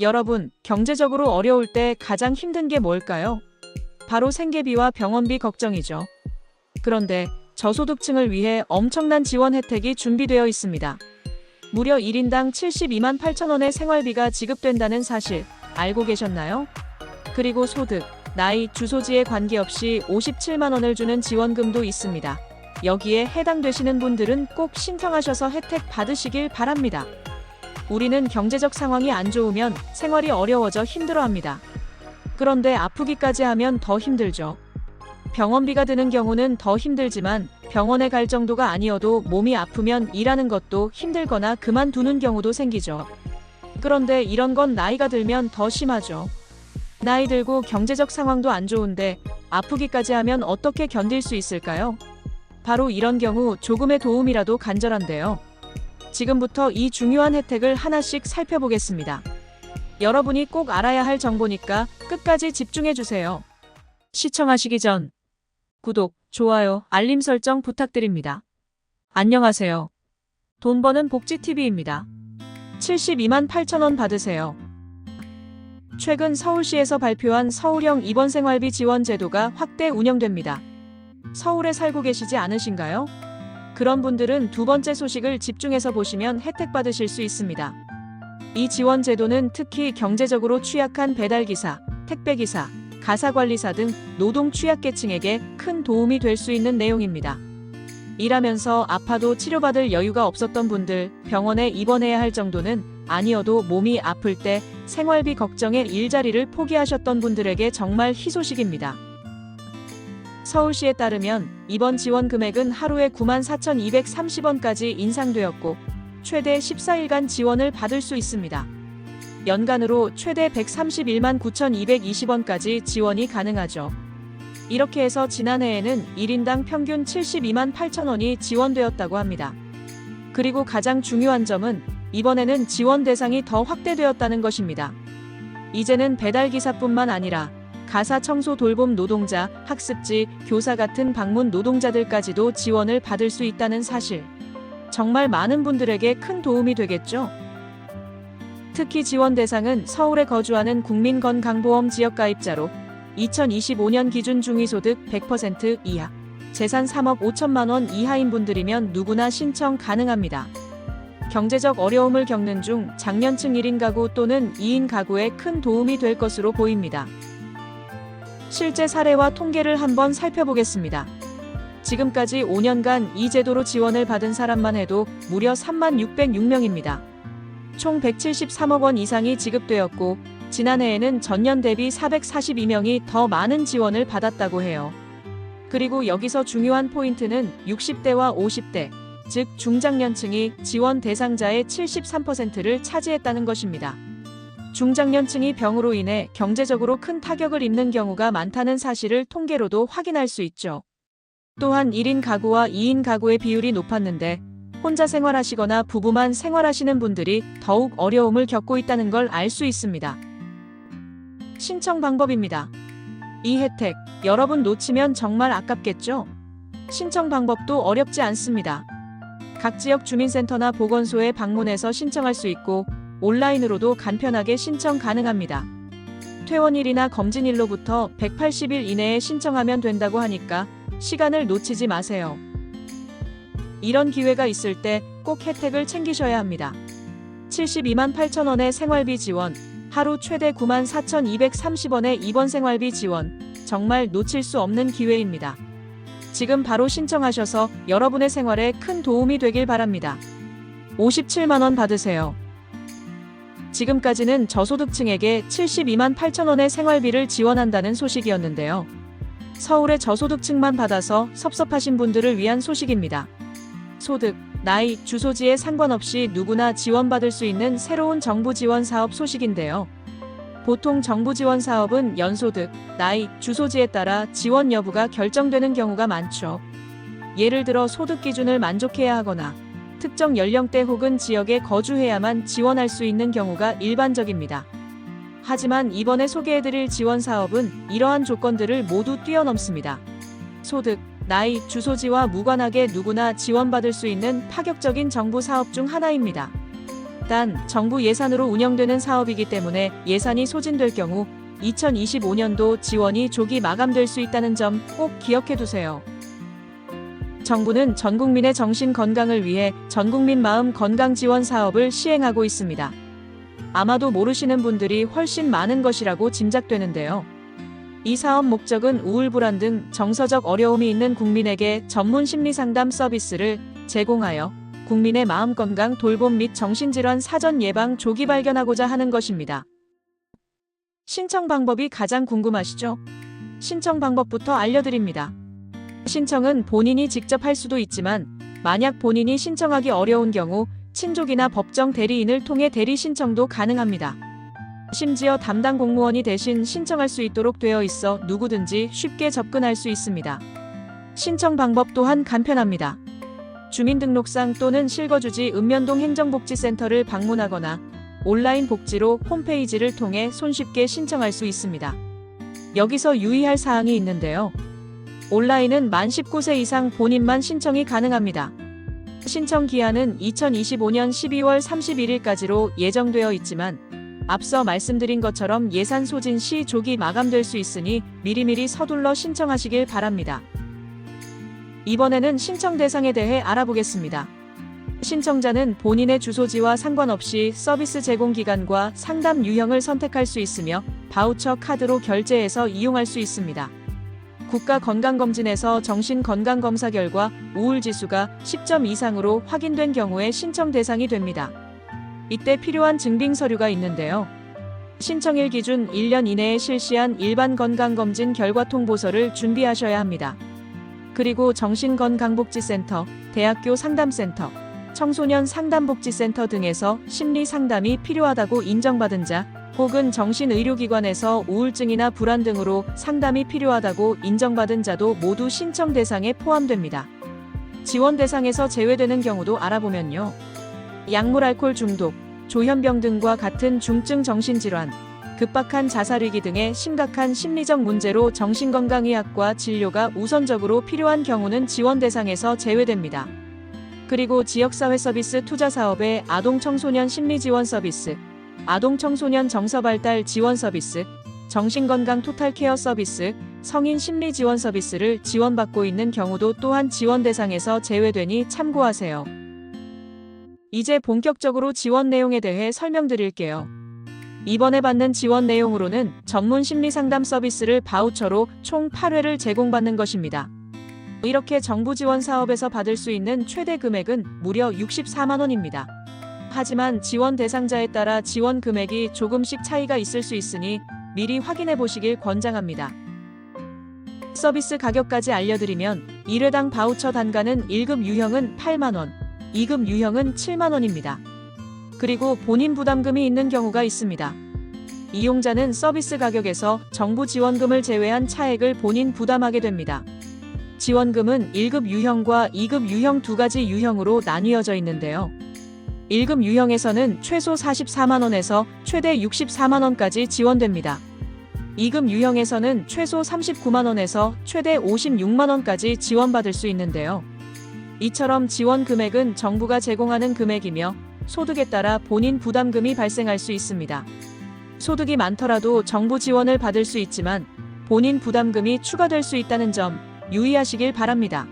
여러분, 경제적으로 어려울 때 가장 힘든 게 뭘까요? 바로 생계비와 병원비 걱정이죠. 그런데 저소득층을 위해 엄청난 지원 혜택이 준비되어 있습니다. 무려 1인당 72만 8천 원의 생활비가 지급된다는 사실 알고 계셨나요? 그리고 소득, 나이, 주소지에 관계없이 57만 원을 주는 지원금도 있습니다. 여기에 해당되시는 분들은 꼭 신청하셔서 혜택 받으시길 바랍니다. 우리는 경제적 상황이 안 좋으면 생활이 어려워져 힘들어합니다. 그런데 아프기까지 하면 더 힘들죠. 병원비가 드는 경우는 더 힘들지만 병원에 갈 정도가 아니어도 몸이 아프면 일하는 것도 힘들거나 그만두는 경우도 생기죠. 그런데 이런 건 나이가 들면 더 심하죠. 나이 들고 경제적 상황도 안 좋은데 아프기까지 하면 어떻게 견딜 수 있을까요? 바로 이런 경우 조금의 도움이라도 간절한데요. 지금부터 이 중요한 혜택을 하나씩 살펴보겠습니다. 여러분이 꼭 알아야 할 정보니까 끝까지 집중해주세요. 시청하시기 전 구독, 좋아요, 알림 설정 부탁드립니다. 안녕하세요. 돈 버는 복지TV입니다. 72만 8천 원 받으세요. 최근 서울시에서 발표한 서울형 입원생활비 지원 제도가 확대 운영됩니다. 서울에 살고 계시지 않으신가요? 그런 분들은 두 번째 소식을 집중해서 보시면 혜택 받으실 수 있습니다. 이 지원 제도는 특히 경제적으로 취약한 배달기사, 택배기사, 가사관리사 등 노동 취약계층에게 큰 도움이 될 수 있는 내용입니다. 일하면서 아파도 치료받을 여유가 없었던 분들, 병원에 입원해야 할 정도는 아니어도 몸이 아플 때 생활비 걱정에 일자리를 포기하셨던 분들에게 정말 희소식입니다. 서울시에 따르면 이번 지원 금액은 하루에 94,230원까지 인상되었고 최대 14일간 지원을 받을 수 있습니다. 연간으로 최대 131만 9,220원까지 지원이 가능하죠. 이렇게 해서 지난해에는 1인당 평균 72만 8천 원이 지원되었다고 합니다. 그리고 가장 중요한 점은 이번에는 지원 대상이 더 확대되었다는 것입니다. 이제는 배달기사뿐만 아니라 가사 청소 돌봄 노동자, 학습지, 교사 같은 방문 노동자들까지도 지원을 받을 수 있다는 사실. 정말 많은 분들에게 큰 도움이 되겠죠? 특히 지원 대상은 서울에 거주하는 국민건강보험 지역가입자로 2025년 기준 중위소득 100% 이하, 재산 3억 5천만 원 이하인 분들이면 누구나 신청 가능합니다. 경제적 어려움을 겪는 중 장년층 1인 가구 또는 2인 가구에 큰 도움이 될 것으로 보입니다. 실제 사례와 통계를 한번 살펴보겠습니다. 지금까지 5년간 이 제도로 지원을 받은 사람만 해도 무려 3만 606명입니다. 총 173억 원 이상이 지급되었고 지난해에는 전년 대비 442명이 더 많은 지원을 받았다고 해요. 그리고 여기서 중요한 포인트는 60대와 50대, 즉 중장년층이 지원 대상자의 73%를 차지했다는 것입니다. 중장년층이 병으로 인해 경제적으로 큰 타격을 입는 경우가 많다는 사실을 통계로도 확인할 수 있죠. 또한 1인 가구와 2인 가구의 비율이 높았는데 혼자 생활하시거나 부부만 생활하시는 분들이 더욱 어려움을 겪고 있다는 걸 알 수 있습니다. 신청 방법입니다. 이 혜택, 여러분 놓치면 정말 아깝겠죠? 신청 방법도 어렵지 않습니다. 각 지역 주민센터나 보건소에 방문해서 신청할 수 있고 온라인으로도 간편하게 신청 가능합니다. 퇴원일이나 검진일로부터 180일 이내에 신청하면 된다고 하니까 시간을 놓치지 마세요. 이런 기회가 있을 때 꼭 혜택을 챙기셔야 합니다. 72만 8천 원의 생활비 지원, 하루 최대 9만 4,230원의 입원 생활비 지원, 정말 놓칠 수 없는 기회입니다. 지금 바로 신청하셔서 여러분의 생활에 큰 도움이 되길 바랍니다. 57만 원 받으세요. 지금까지는 저소득층에게 72만 8천 원의 생활비를 지원한다는 소식이었는데요. 서울의 저소득층만 받아서 섭섭하신 분들을 위한 소식입니다. 소득, 나이, 주소지에 상관없이 누구나 지원받을 수 있는 새로운 정부 지원 사업 소식인데요. 보통 정부 지원 사업은 연소득, 나이, 주소지에 따라 지원 여부가 결정되는 경우가 많죠. 예를 들어 소득 기준을 만족해야 하거나 특정 연령대 혹은 지역에 거주해야만 지원할 수 있는 경우가 일반적입니다. 하지만 이번에 소개해드릴 지원 사업은 이러한 조건들을 모두 뛰어넘습니다. 소득, 나이, 주소지와 무관하게 누구나 지원받을 수 있는 파격적인 정부 사업 중 하나입니다. 단, 정부 예산으로 운영되는 사업이기 때문에 예산이 소진될 경우 2025년도 지원이 조기 마감될 수 있다는 점 꼭 기억해 두세요. 정부는 전 국민의 정신 건강을 위해 전국민 마음 건강 지원 사업을 시행하고 있습니다. 아마도 모르시는 분들이 훨씬 많은 것이라고 짐작되는데요. 이 사업 목적은 우울 불안 등 정서적 어려움이 있는 국민에게 전문 심리 상담 서비스를 제공하여 국민의 마음 건강 돌봄 및 정신질환 사전 예방 조기 발견하고자 하는 것입니다. 신청 방법이 가장 궁금하시죠? 신청 방법부터 알려드립니다. 신청은 본인이 직접 할 수도 있지만 만약 본인이 신청하기 어려운 경우 친족이나 법정 대리인을 통해 대리 신청도 가능합니다. 심지어 담당 공무원이 대신 신청할 수 있도록 되어 있어 누구든지 쉽게 접근할 수 있습니다. 신청 방법 또한 간편합니다. 주민등록상 또는 실거주지 읍면동 행정복지센터를 방문하거나 온라인 복지로 홈페이지를 통해 손쉽게 신청할 수 있습니다. 여기서 유의할 사항이 있는데요. 온라인은 만 19세 이상 본인만 신청이 가능합니다. 신청 기한은 2025년 12월 31일까지로 예정되어 있지만 앞서 말씀드린 것처럼 예산 소진 시 조기 마감될 수 있으니 미리미리 서둘러 신청하시길 바랍니다. 이번에는 신청 대상에 대해 알아보겠습니다. 신청자는 본인의 주소지와 상관없이 서비스 제공 기간과 상담 유형을 선택할 수 있으며 바우처 카드로 결제해서 이용할 수 있습니다. 국가건강검진에서 정신건강검사 결과 우울지수가 10점 이상으로 확인된 경우에 신청 대상이 됩니다. 이때 필요한 증빙 서류가 있는데요. 신청일 기준 1년 이내에 실시한 일반 건강검진 결과 통보서를 준비하셔야 합니다. 그리고 정신건강복지센터, 대학교 상담센터, 청소년 상담복지센터 등에서 심리 상담이 필요하다고 인정받은 자, 혹은 정신의료기관에서 우울증이나 불안 등으로 상담이 필요하다고 인정받은 자도 모두 신청 대상에 포함됩니다. 지원 대상에서 제외되는 경우도 알아보면요. 약물 알코올 중독, 조현병 등과 같은 중증 정신질환, 급박한 자살위기 등의 심각한 심리적 문제로 정신건강의학과 진료가 우선적으로 필요한 경우는 지원 대상에서 제외됩니다. 그리고 지역사회 서비스 투자 사업의 아동 청소년 심리 지원 서비스, 아동 청소년 정서 발달 지원 서비스, 정신건강 토탈 케어 서비스, 성인 심리 지원 서비스를 지원받고 있는 경우도 또한 지원 대상에서 제외되니 참고하세요. 이제 본격적으로 지원 내용에 대해 설명드릴게요. 이번에 받는 지원 내용으로는 전문 심리 상담 서비스를 바우처로 총 8회를 제공받는 것입니다. 이렇게 정부 지원 사업에서 받을 수 있는 최대 금액은 무려 64만 원입니다. 하지만 지원 대상자에 따라 지원 금액이 조금씩 차이가 있을 수 있으니 미리 확인해 보시길 권장합니다. 서비스 가격까지 알려드리면 1회당 바우처 단가는 1급 유형은 8만 원, 2급 유형은 7만 원입니다. 그리고 본인 부담금이 있는 경우가 있습니다. 이용자는 서비스 가격에서 정부 지원금을 제외한 차액을 본인 부담하게 됩니다. 지원금은 1급 유형과 2급 유형 두 가지 유형으로 나뉘어져 있는데요. 1급 유형에서는 최소 44만 원에서 최대 64만 원까지 지원됩니다. 2급 유형에서는 최소 39만 원에서 최대 56만 원까지 지원받을 수 있는데요. 이처럼 지원 금액은 정부가 제공하는 금액이며 소득에 따라 본인 부담금이 발생할 수 있습니다. 소득이 많더라도 정부 지원을 받을 수 있지만 본인 부담금이 추가될 수 있다는 점 유의하시길 바랍니다.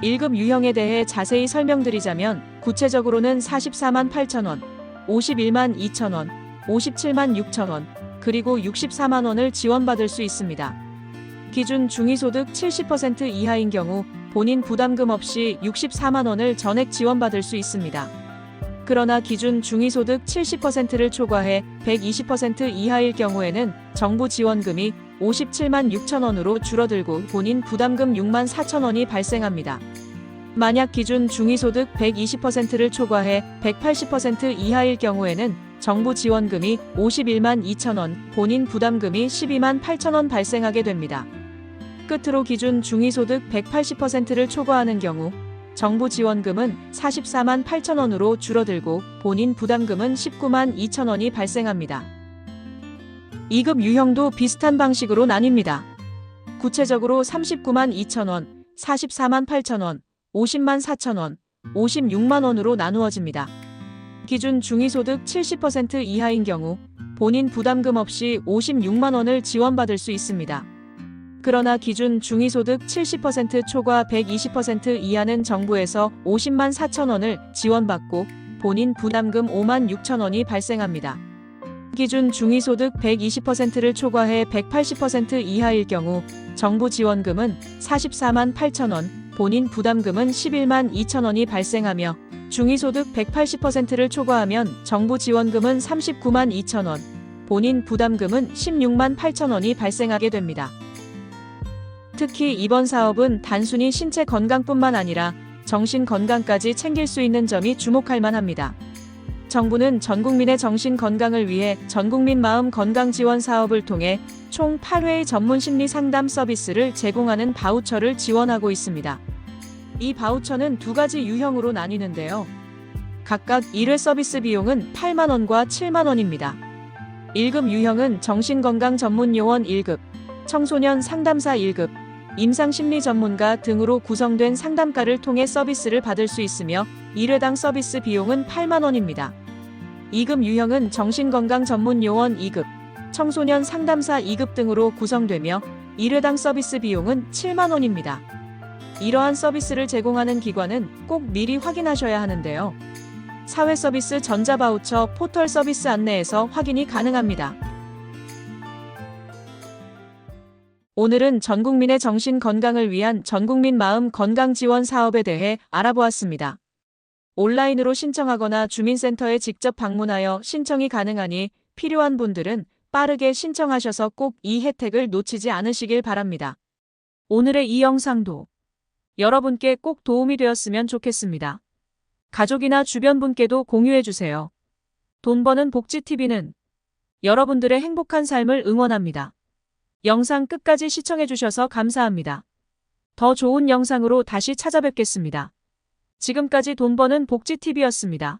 1급 유형에 대해 자세히 설명드리자면 구체적으로는 44만 8천 원, 51만 2천 원, 57만 6천 원, 그리고 64만 원을 지원받을 수 있습니다. 기준 중위소득 70% 이하인 경우 본인 부담금 없이 64만 원을 전액 지원받을 수 있습니다. 그러나 기준 중위소득 70%를 초과해 120% 이하일 경우에는 정부 지원금이 57만 6천 원으로 줄어들고 본인 부담금 6만 4천 원이 발생합니다. 만약 기준 중위소득 120%를 초과해 180% 이하일 경우에는 정부 지원금이 51만 2천 원, 본인 부담금이 12만 8천 원 발생하게 됩니다. 끝으로 기준 중위소득 180%를 초과하는 경우 정부 지원금은 44만 8천 원으로 줄어들고 본인 부담금은 19만 2천 원이 발생합니다. 2급 유형도 비슷한 방식으로 나뉩니다. 구체적으로 39만 2천 원, 44만 8천 원, 50만 4천 원, 56만 원으로 나누어집니다. 기준 중위소득 70% 이하인 경우 본인 부담금 없이 56만 원을 지원받을 수 있습니다. 그러나 기준 중위소득 70% 초과 120% 이하는 정부에서 50만 4천 원을 지원받고 본인 부담금 5만 6천 원이 발생합니다. 기준 중위소득 120%를 초과해 180% 이하일 경우 정부 지원금은 44만 8천 원, 본인 부담금은 11만 2천 원이 발생하며 중위소득 180%를 초과하면 정부 지원금은 39만 2천 원, 본인 부담금은 16만 8천 원이 발생하게 됩니다. 특히 이번 사업은 단순히 신체 건강뿐만 아니라 정신 건강까지 챙길 수 있는 점이 주목할 만합니다. 정부는 전국민의 정신 건강을 위해 전국민 마음 건강 지원 사업을 통해 총 8회의 전문 심리 상담 서비스를 제공하는 바우처를 지원하고 있습니다. 이 바우처는 두 가지 유형으로 나뉘는데요. 각각 1회 서비스 비용은 8만 원과 7만 원입니다. 1급 유형은 정신건강 전문요원 1급, 청소년 상담사 1급, 임상심리 전문가 등으로 구성된 상담가를 통해 서비스를 받을 수 있으며 1회당 서비스 비용은 8만 원입니다. 2급 유형은 정신건강 전문요원 2급, 청소년 상담사 2급 등으로 구성되며 1회당 서비스 비용은 7만 원입니다. 이러한 서비스를 제공하는 기관은 꼭 미리 확인하셔야 하는데요. 사회서비스 전자바우처 포털 서비스 안내에서 확인이 가능합니다. 오늘은 전국민의 정신 건강을 위한 전국민 마음 건강 지원 사업에 대해 알아보았습니다. 온라인으로 신청하거나 주민센터에 직접 방문하여 신청이 가능하니 필요한 분들은 빠르게 신청하셔서 꼭 이 혜택을 놓치지 않으시길 바랍니다. 오늘의 이 영상도 여러분께 꼭 도움이 되었으면 좋겠습니다. 가족이나 주변 분께도 공유해주세요. 돈 버는 복지TV는 여러분들의 행복한 삶을 응원합니다. 영상 끝까지 시청해주셔서 감사합니다. 더 좋은 영상으로 다시 찾아뵙겠습니다. 지금까지 돈 버는 복지TV였습니다.